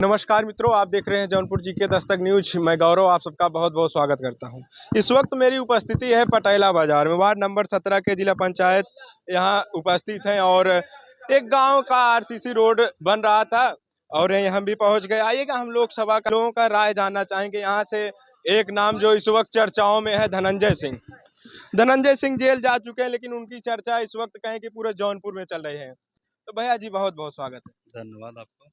नमस्कार मित्रों, आप देख रहे हैं जौनपुर जी के दस्तक न्यूज। मैं गौरव आप सबका बहुत बहुत स्वागत करता हूं। इस वक्त मेरी उपस्थिति है पटेला बाजार में, वार्ड नंबर 17 के जिला पंचायत यहां उपस्थित हैं और एक गांव का आरसीसी रोड बन रहा था और हम भी पहुंच गए। आइएगा, हम लोकसभा का लोगों का राय जानना चाहेंगे। यहाँ से एक नाम जो इस वक्त चर्चाओं में है, धनंजय सिंह। धनंजय सिंह जेल जा चुके हैं, लेकिन उनकी चर्चा इस वक्त कहें कि पूरे जौनपुर में चल रही है। तो भैया जी, बहुत बहुत स्वागत है। धन्यवाद आपको।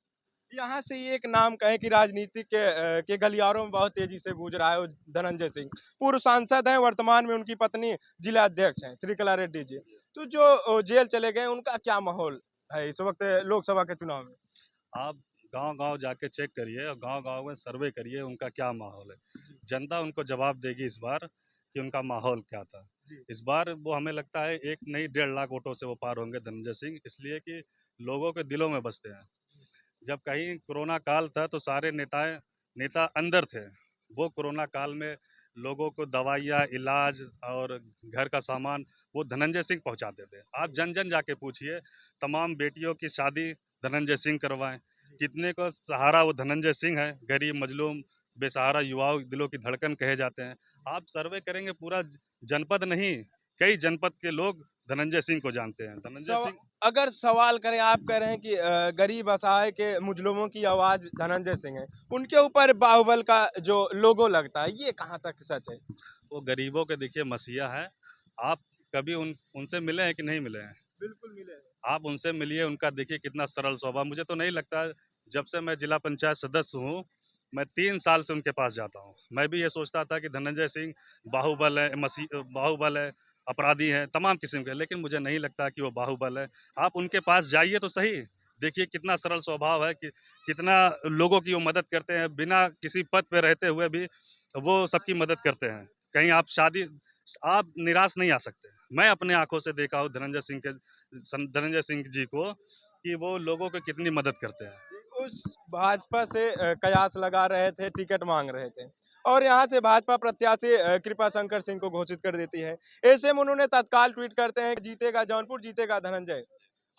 यहाँ से ये एक नाम कहें कि राजनीति के गलियारों में बहुत तेजी से गूंज रहा है, वो धनंजय सिंह पूर्व सांसद हैं। वर्तमान में उनकी पत्नी जिला अध्यक्ष हैं, श्रीकला रेड्डी जी। तो जो जेल चले गए, उनका क्या माहौल है इस वक्त लोकसभा के चुनाव में? आप गांव-गांव जाके चेक करिए और गांव-गांव में सर्वे करिए उनका क्या माहौल है। जनता उनको जवाब देगी इस बार कि उनका माहौल क्या था। इस बार वो हमें लगता है 1 नहीं 1.5 लाख वोटों से वो पार होंगे धनंजय सिंह, इसलिए कि लोगों के दिलों में बसते हैं। जब कहीं कोरोना काल था तो सारे नेता अंदर थे। वो कोरोना काल में लोगों को दवाइयाँ, इलाज और घर का सामान वो धनंजय सिंह पहुंचाते थे। आप जन-जन जाके पूछिए, तमाम बेटियों की शादी धनंजय सिंह करवाएँ। कितने को सहारा वो धनंजय सिंह है, गरीब, मजलूम, बेसहारा युवाओं के दिलों की धड़कन कहे जाते हैं। आप सर्वे करेंगे पूरा जनपद नहीं, कई जनपद के लोग धनंजय सिंह को जानते हैं। धनंजय सव, सिंह अगर सवाल करें, आप कह रहे हैं कि गरीब असहाय के मुजलुमों की आवाज धनंजय सिंह है, उनके ऊपर बाहुबल का जो लोगो लगता है, ये कहाँ तक सच है? वो गरीबों के देखिए मसीहा है। आप कभी उनसे मिले हैं कि नहीं मिले हैं? बिल्कुल मिले हैं। आप उनसे मिलिए, उनका देखिए कितना सरल स्वभाव। मुझे तो नहीं लगता, जब से मैं जिला पंचायत सदस्य हूँ, मैं 3 साल से उनके पास जाता हूँ। मैं भी ये सोचता था कि धनंजय सिंह बाहुबल है, अपराधी हैं, तमाम किस्म के, लेकिन मुझे नहीं लगता कि वो बाहुबल है। आप उनके पास जाइए तो सही, देखिए कितना सरल स्वभाव है, कि कितना लोगों की वो मदद करते हैं, बिना किसी पद पे रहते हुए भी वो सबकी मदद करते हैं। कहीं आप निराश नहीं आ सकते। मैं अपने आँखों से देखा हूँ धनंजय सिंह जी को, कि वो लोगों की कितनी मदद करते हैं। उस भाजपा से कयास लगा रहे थे, टिकट मांग रहे थे और यहाँ से भाजपा प्रत्याशी कृपा शंकर सिंह को घोषित कर देती है। ऐसे में उन्होंने तत्काल ट्वीट करते हैं, जीतेगा जौनपुर, जीतेगा धनंजय।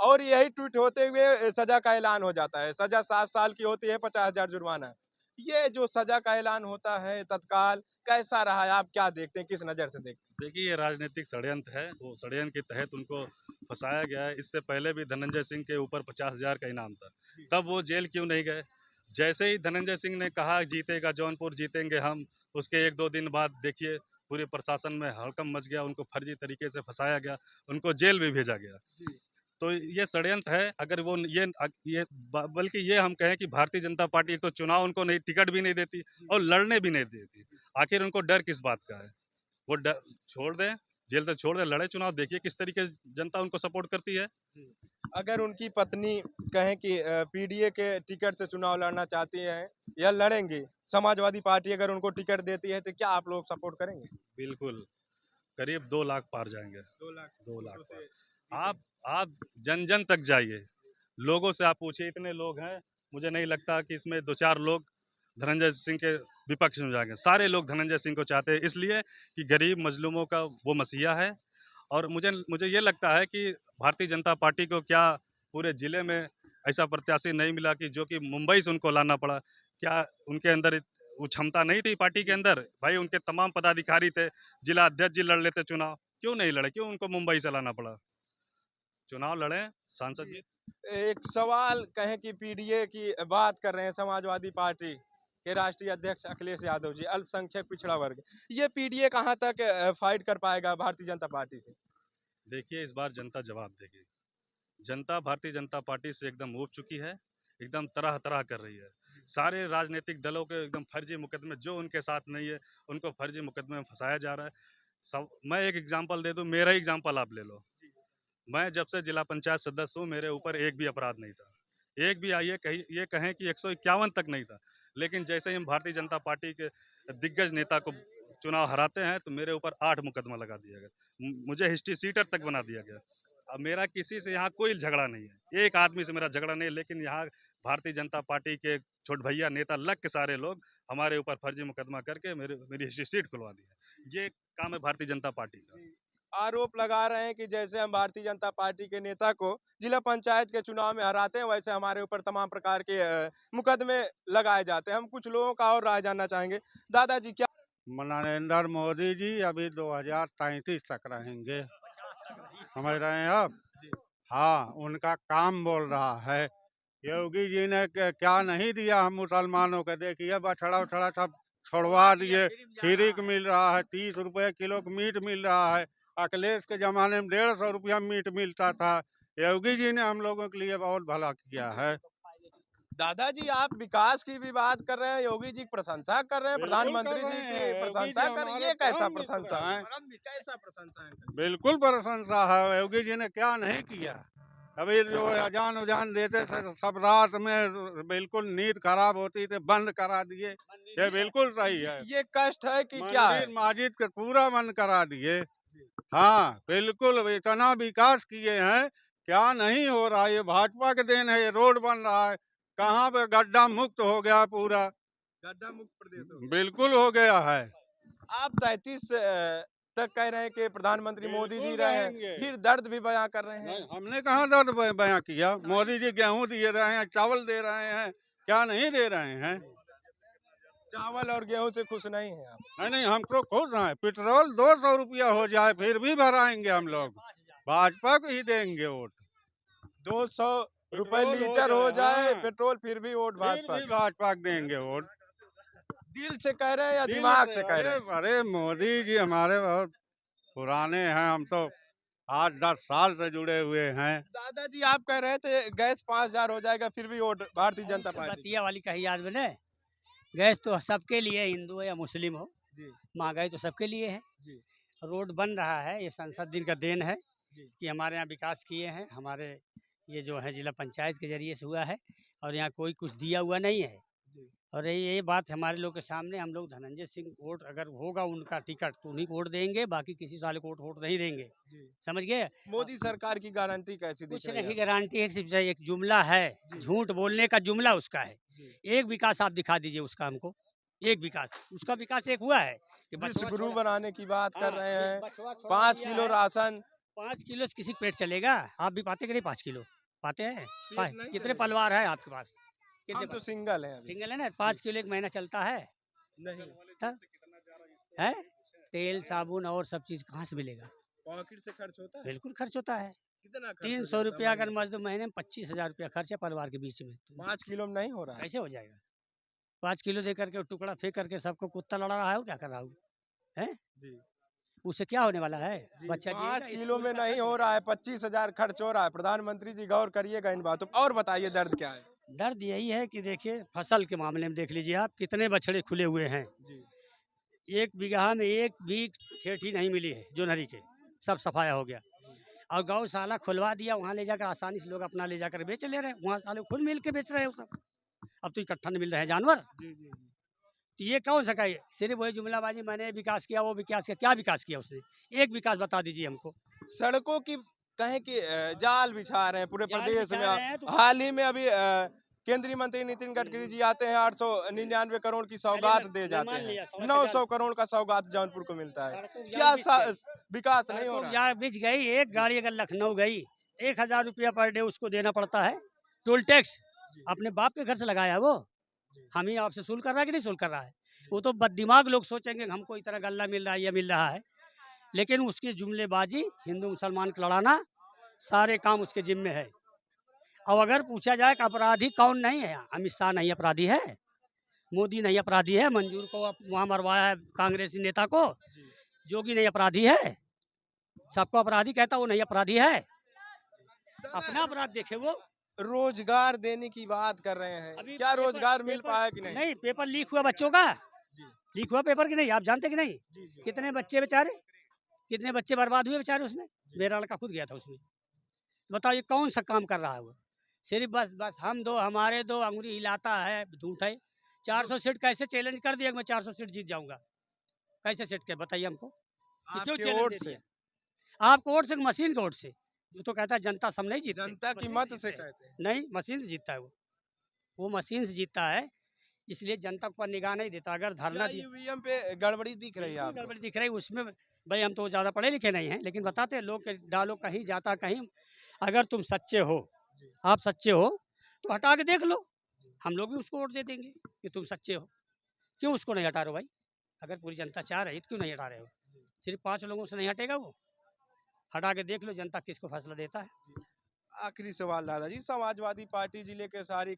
और यही ट्वीट होते हुए सजा का ऐलान हो जाता है। सजा 7 साल की होती है, 50,000 जुर्माना। ये जो सजा का ऐलान होता है तत्काल, कैसा रहा है? आप क्या देखते हैं, किस नज़र से देखते देखिए, ये राजनीतिक षड्यंत्र है, वो षड्यंत्र के तहत उनको फँसाया गया है। इससे पहले भी धनंजय सिंह के ऊपर 50,000 का इनाम था, तब वो जेल क्यों नहीं गए? जैसे ही धनंजय सिंह ने कहा जीतेगा जौनपुर, जीतेंगे हम, उसके 1-2 दिन बाद देखिए पूरे प्रशासन में हड़कंप मच गया, उनको फर्जी तरीके से फँसाया गया, उनको जेल भी भेजा गया। हैं? तो ये षड्यंत्र है। अगर वो ये बल्कि ये हम कहें कि भारतीय जनता पार्टी एक तो चुनाव उनको नहीं, टिकट भी नहीं देती और लड़ने भी नहीं देती। आखिर उनको डर किस बात का है? वो डर छोड़ दें, जेल से छोड़ दें, लड़े चुनाव, देखिए किस तरीके से जनता उनको सपोर्ट करती है। अगर उनकी पत्नी कहें कि पीडीए के टिकट से चुनाव लड़ना चाहती हैं या लड़ेंगी, समाजवादी पार्टी अगर उनको टिकट देती है, तो क्या आप लोग सपोर्ट करेंगे? बिल्कुल, करीब 2 लाख पार जाएँगे, 2 लाख 2 लाख वोटों पार। से जीतेंगे। आप जन-जन तक जाइए, लोगों से आप पूछिए, इतने लोग हैं, मुझे नहीं लगता कि इसमें 2-4 लोग धनंजय सिंह के विपक्ष में जाएँगे। सारे लोग धनंजय सिंह को चाहते हैं, इसलिए कि गरीब मज़लूमों का वो मसीहा है। और मुझे ये लगता है कि भारतीय जनता पार्टी को क्या पूरे ज़िले में ऐसा प्रत्याशी नहीं मिला कि जो कि मुंबई से उनको लाना पड़ा। क्या उनके अंदर वो क्षमता नहीं थी पार्टी के अंदर? भाई उनके तमाम पदाधिकारी थे, जिला अध्यक्ष जी लड़ लेते चुनाव, क्यों नहीं लड़े? क्यों उनको मुंबई से लाना पड़ा? चुनाव लड़ें, सांसद जी। जी। एक सवाल कहें कि पीडीए की बात कर रहे हैं, समाजवादी पार्टी के राष्ट्रीय अध्यक्ष अखिलेश यादव जी, अल्पसंख्यक पिछड़ा वर्ग। ये पीडीए कहाँ तक फाइट कर पाएगा भारतीय जनता पार्टी से? देखिए, इस बार जनता जवाब देगी। जनता भारतीय जनता पार्टी से एकदम ऊब चुकी है, एकदम तरह-तरह कर रही है। सारे राजनीतिक दलों के एकदम फर्जी मुकदमे, जो उनके साथ नहीं है, उनको फर्जी मुकदमे में फँसाया जा रहा है। सब मैं एक एग्ज़ाम्पल दे दूँ, मेरा ही एग्ज़ाम्पल आप ले लो। मैं जब से जिला पंचायत सदस्य हूँ, मेरे ऊपर एक भी अपराध नहीं था। एक भी ये कहें कि 151 तक नहीं था। लेकिन जैसे ही हम भारतीय जनता पार्टी के दिग्गज नेता को चुनाव हराते हैं, तो मेरे ऊपर 8 मुकदमा लगा दिया गया। मुझे हिस्ट्री शीटर तक बना दिया गया। अब मेरा किसी से यहाँ कोई झगड़ा नहीं है। एक आदमी से मेरा झगड़ा नहीं है, लेकिन यहाँ भारतीय जनता पार्टी के छोट भैया नेता लग के सारे लोग हमारे ऊपर फर्जी मुकदमा करके मेरी हिस्ट्री शीट खुलवा दी है। ये काम है भारतीय जनता पार्टी का। आरोप लगा रहे हैं कि जैसे हम भारतीय जनता पार्टी के नेता को जिला पंचायत के चुनाव में हराते हैं, वैसे हमारे ऊपर तमाम प्रकार के मुकदमे लगाए जाते हैं। हम कुछ लोगों का और राय जानना चाहेंगे। दादाजी क्या नरेंद्र मोदी जी अभी 2033 तक रहेंगे, समझ रहे हैं आप? हाँ, उनका काम बोल रहा है। योगी जी ने क्या नहीं दिया हम मुसलमानों को? देखिए बछड़ा उछड़ा सब छोड़वा दिए, फ्री के मिल रहा है, 30 रुपए किलो का मीट मिल रहा है। अखिलेश के जमाने में 150 रुपया मीट मिलता था। योगी जी ने हम लोगों के लिए बहुत भला किया है। दादाजी आप विकास की भी बात कर रहे हैं, योगी जी की प्रशंसा कर रहे हैं, बिल्कुल प्रधानमंत्री कर जी रहे की हैं। योगी प्रशंसा जी कर रहे हैं, हमारे ये कैसा परम मित्र प्रशंसा हैं। कैसा प्रशंसा है? बिल्कुल प्रशंसा है। योगी जी ने क्या नहीं किया? अभी जो अजान उजान देते थे सब रात में बिल्कुल नींद खराब होती थी, बंद करा दिए। ये बिल्कुल सही है। ये कष्ट है कि क्या है? मंदिर मस्जिद के पूरा बंद करा दिए। हाँ बिल्कुल, इतना विकास किए हैं, क्या नहीं हो रहा? ये भाजपा के देन है। ये रोड बन रहा है, कहाँ पे गड्ढा मुक्त हो गया पूरा। गड्ढा मुक्त प्रदेश हो गया। बिल्कुल हो गया है। आप 33 तक कह रहे हैं कि प्रधानमंत्री मोदी जी बिल्कुल रहे हैं, रहेंगे। फिर दर्द भी बयां कर रहे हैं। नहीं, हमने कहाँ दर्द बयां किया? मोदी जी गेहूं दे रहे हैं, चावल दे रहे हैं, क्या नहीं दे रहे हैं? चावल और गेहूं से खुश नहीं है आप? नहीं नहीं, हम तो खुश हैं। पेट्रोल 200 रुपया हो जाए फिर भी भराएंगे हम लोग, भाजपा को ही देंगे वोट। 200 रुपए पेट्रोल लीटर हो जाए हाँ, पेट्रोल, फिर भी वोट फिर भाजपा भी को। भाजपा को देंगे वोट। दिल से कह रहे हैं या दिल दिमाग से कह अरे रहे हैं? अरे मोदी जी हमारे बहुत पुराने हैं, हम तो 8-10 साल से जुड़े हुए हैं। दादाजी आप कह रहे थे गैस 5000 हो जाएगा, फिर भी वोट भारतीय जनता पार्टी। बतिया वाली कही याद में ने गैस तो सबके लिए, हिंदू हो या मुस्लिम हो, जी महंगाई तो सबके लिए है। जी रोड बन रहा है, ये संसद दिन का देन है जी। कि हमारे यहाँ विकास किए हैं। हमारे ये जो है जिला पंचायत के जरिए से हुआ है और यहाँ कोई कुछ दिया हुआ नहीं है। जी। और ये बात हमारे लोग के सामने, हम लोग धनंजय सिंह वोट अगर होगा उनका टिकट तो उन्हीं को वोट देंगे, बाकी किसी साले को वोट नहीं देंगे। जी। समझ गए? मोदी सरकार की गारंटी कैसी दिख कुछ रही नहीं है? गारंटी है, सिर्फ एक जुमला है, जी। झूठ बोलने का जुमला उसका है। जी। एक विकास आप दिखा दीजिए उसका हमको, एक विकास, उसका विकास एक हुआ है कि विश्व बछवा गुरु छोड़ा- बनाने की बात कर हाँ, रहे ये हैं। बछवा छोड़ा 5 दिया किलो है। राशन 5 किलो से किसी का पेट चलेगा? आप भी पाते कि नहीं? 5 किलो पाते हैं? नहीं कितने चलेगा। परिवार है आपके पास? हम कितने तो सिंगल हैं अभी। सिंगल है ना? 5 किलो एक महीना चलता है? नहीं तब है तेल साबुन और सब चीज कहाँ से मिलेगा? पॉकेट से खर्च होता है। बिल्कुल खर्च होता है। कितना खर्च 300 रुपया अगर मजदूर महीने में 25,000 रुपया खर्च है परिवार के बीच में, तो 5 किलो में नहीं हो रहा है। कैसे हो जाएगा? 5 किलो दे करके टुकड़ा फेंक करके सबको कुत्ता लड़ा रहा है, क्या कर रहा हूँ? है जी उससे क्या होने वाला है? बच्चा 5 जिएगा, किलो स्कूल में का नहीं खर्च हो रहा है, 25,000 खर्च हो रहा है। प्रधानमंत्री जी गौर करिएगा इन बातों पर। और बताइए दर्द क्या है? दर्द यही है कि देखिए फसल के मामले में देख लीजिए आप, कितने बछड़े खुले हुए हैं। जी 1 बीघा में एक भी ठेठी नहीं मिली है जोनहरी के, सब सफाया हो गया। और गौशाला खुलवा दिया, वहाँ ले जाकर आसानी से लोग अपना ले जाकर बेच ले रहे हैं, वहाँ साले खुद मिल के बेच रहे हैं वो सब। अब तो इकट्ठा नहीं मिल रहे हैं जानवर। जी जी तो ये कौन सा का है? सिर्फ वही जुमलाबाजी, मैंने विकास किया, वो विकास किया। क्या विकास किया उसने? एक विकास बता दीजिए हमको। सड़कों की कहें कि जाल बिछा रहे हैं पूरे जाल प्रदेश बिछा में। रहे हैं तो- हाल ही में अभी केंद्रीय मंत्री नितिन गडकरी जी आते हैं, 899 करोड़ की सौगात दे जाते मान लिया, हैं। सड़क 900 करोड़ का सौगात जौनपुर को मिलता है। सड़कों की क्या जाल बिछ गई। विकास नहीं हो सड़कों रहा की है? जाल बिछ गई। एक गाड़ी अगर लखनऊ गई, 1,000 रुपया पर डे उसको देना पड़ता है टोल टैक्स। अपने बाप के घर से लगाया है वो, हम ही आपसे सुल कर रहा है कि नहीं सुल कर रहा है? वो तो बददिमाग लोग सोचेंगे कि हमको इतना गल्ला मिल रहा है या मिल रहा है, लेकिन उसकी जुमलेबाजी, हिंदू मुसलमान को लड़ाना, सारे काम उसके जिम्मे है। और अगर पूछा जाए कि अपराधी कौन नहीं है, अमित शाह नहीं अपराधी है, मोदी नहीं अपराधी है, मंजूर को वहाँ मरवाया है कांग्रेसी नेता को, जोगी नहीं अपराधी है, सबको अपराधी कहता वो नहीं अपराधी है। अपना अपराध देखे वो। रोजगार देने की बात कर रहे हैं, अभी क्या पेपर- रोजगार मिल पेपर- पाया कि नहीं? नहीं, पेपर लीक हुआ बच्चों का, लीक हुआ पेपर कि नहीं? आप जानते कि नहीं? कितने बच्चे बेचारे, कितने बच्चे बर्बाद हुए बेचारे उसमें। मेरा लड़का खुद गया था उसमें। बताओ ये कौन सा काम कर रहा है वो? सिर्फ बस बस हम दो हमारे दो अंगुरी हिलाता है, झूठ है। 400 सीट कैसे चैलेंज कर दिया कि मैं 400 सीट जीत जाऊंगा? कैसे सेट के बताइए हमको? कि क्यों आपके चैलेंज वोट दे से? दिया? आपको वोट से कि मशीन के वोट से? जो तो कहता है जनता सब नहीं जीतते, जनता की मशीन मत जीतते से हैं। कहते हैं। नहीं, मशीन से जीतता है वो मशीन से जीतता है। इसलिए जनता पर निगाह नहीं देता। अगर धरना क्या ईवीएम पे गड़बड़ी दिख रही है बिल्कुल आपको? गड़बड़ी दिख रही है उसमें। भाई हम तो ज़्यादा पढ़े लिखे नहीं हैं, लेकिन बताते हैं लोग कि डालो कहीं जाता कहीं। अगर तुम सच्चे हो, आप सच्चे हो तो हटा के देख लो, हम लोग भी उसको वोट दे देंगे कि तुम सच्चे हो। क्यों उसको नहीं हटा रहे हो भाई? अगर पूरी जनता चाह रही है तो क्यों नहीं हटा रहे हो? सिर्फ 5 लोगों से नहीं हटेगा वो। हटा के देख लो जनता किसको फैसला देता है। आखिरी सवाल दादाजी, समाजवादी पार्टी जिले के सारे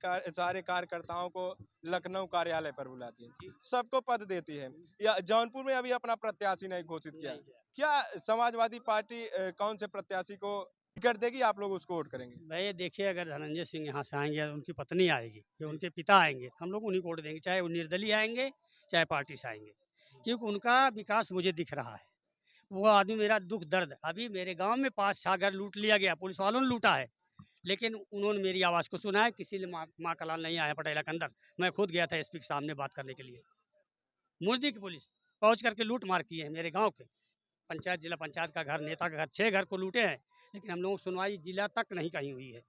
कार्यकर्ताओं को लखनऊ कार्यालय पर बुलाती है, सबको पद देती है, या जौनपुर में अभी अपना प्रत्याशी नहीं घोषित किया। क्या समाजवादी पार्टी कौन से प्रत्याशी को टिकट देगी, आप लोग उसको वोट करेंगे? भाई देखिए, अगर धनंजय सिंह यहाँ से आएंगे, उनकी पत्नी आएगी या उनके पिता आएंगे, हम लोग उन्हीं को वोट देंगे, चाहे वो निर्दलीय आएंगे चाहे पार्टी से आएंगे। क्योंकि उनका विकास मुझे दिख रहा है। वो आदमी मेरा दुख दर्द, अभी मेरे गांव में 5-6 घर लूट लिया गया, पुलिस वालों ने लूटा है, लेकिन उन्होंने मेरी आवाज़ को सुना है। किसी ने माँ का लाल नहीं आया पटेला के अंदर। मैं खुद गया था एसपी के सामने बात करने के लिए। मुर्दी की पुलिस पहुंच करके लूट मार की है मेरे गांव के पंचायत, जिला पंचायत का घर, नेता का घर, 6 घर को लूटे हैं, लेकिन हम लोगों को सुनवाई जिला तक नहीं कहीं हुई है।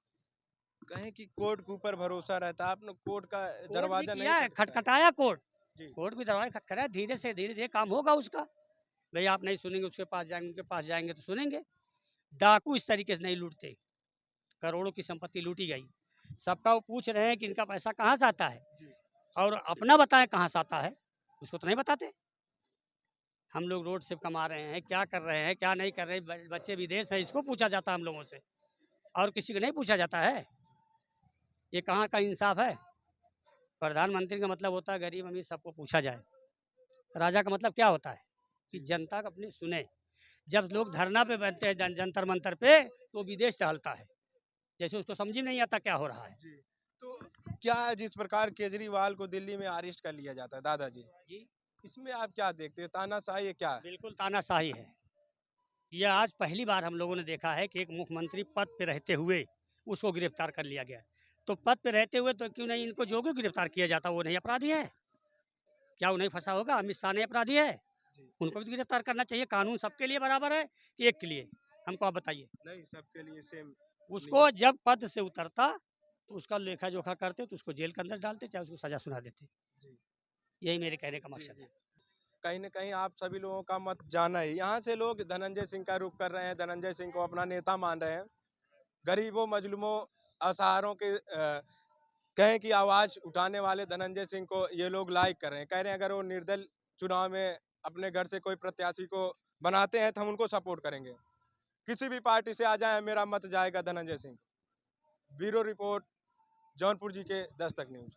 कहें कि कोर्ट के ऊपर भरोसा रहता है, आपने कोर्ट का कोर्ट भी दरवाजा किया नहीं है, खटखटाया? खटखटाया कोर्ट। जी। कोर्ट भी दरवाजा खटखटाया, धीरे से धीरे काम होगा उसका। भाई आप नहीं सुनेंगे, उसके पास जाएंगे, उनके पास जाएंगे तो सुनेंगे। डाकू इस तरीके से नहीं लूटते। करोड़ों की संपत्ति लूटी गई, सबका वो पूछ रहे हैं कि इनका पैसा कहाँ से आता है, और अपना बताएं कहाँ से आता है, उसको तो नहीं बताते। हम लोग रोड से कमा रहे हैं, क्या कर रहे हैं क्या नहीं कर रहे हैं, बच्चे विदेश हैं, इसको पूछा जाता है हम लोगों से, और किसी को नहीं पूछा जाता है। ये कहाँ का इंसाफ है? प्रधानमंत्री का मतलब होता है गरीब अमीर सबको पूछा जाए। राजा का मतलब क्या होता है कि जनता अपनी सुने। जब लोग धरना पे बैठते हैं जंतर मंतर पे, तो विदेश टहलता है, जैसे उसको समझ ही नहीं आता क्या हो रहा है। तो क्या जिस प्रकार केजरीवाल को दिल्ली में अरेस्ट कर लिया जाता है दादाजी, जी इसमें आप क्या देखते हैं? तानाशाही है क्या? बिल्कुल तानाशाही है। यह आज पहली बार हम लोगों ने देखा है कि एक मुख्यमंत्री पद पे रहते हुए उसको गिरफ्तार कर लिया गया। तो पद पे रहते हुए तो क्यों नहीं इनको जो भी गिरफ्तार किया जाता, वो नहीं अपराधी है? क्या वो नहीं फंसा होगा? अमित शाह नहीं अपराधी है? उनको भी गिरफ्तार करना चाहिए। कानून सबके लिए बराबर है कि एक के लिए? हमको आप बताइए। नहीं, सबके लिए सेम। उसको जब पद से उतरता तो उसका लेखा जोखा करते, तो उसको जेल के अंदर डालते, चाहे उसको सजा सुना देते। यही मेरे कहने का मकसद है। कहीं न कहीं आप सभी लोगों का मत जाना है। यहाँ से लोग धनंजय सिंह का रुख कर रहे हैं, धनंजय सिंह को अपना नेता मान रहे हैं। गरीबों, मजलूमों, असहारों के कहें कि आवाज़ उठाने वाले धनंजय सिंह को ये लोग लाइक कर रहे हैं। कह रहे हैं अगर वो निर्दल चुनाव में अपने घर से कोई प्रत्याशी को बनाते हैं तो हम उनको सपोर्ट करेंगे। किसी भी पार्टी से आ जाए, मेरा मत जाएगा धनंजय सिंह। ब्यूरो रिपोर्ट, जौनपुर जी के दस्तक न्यूज़।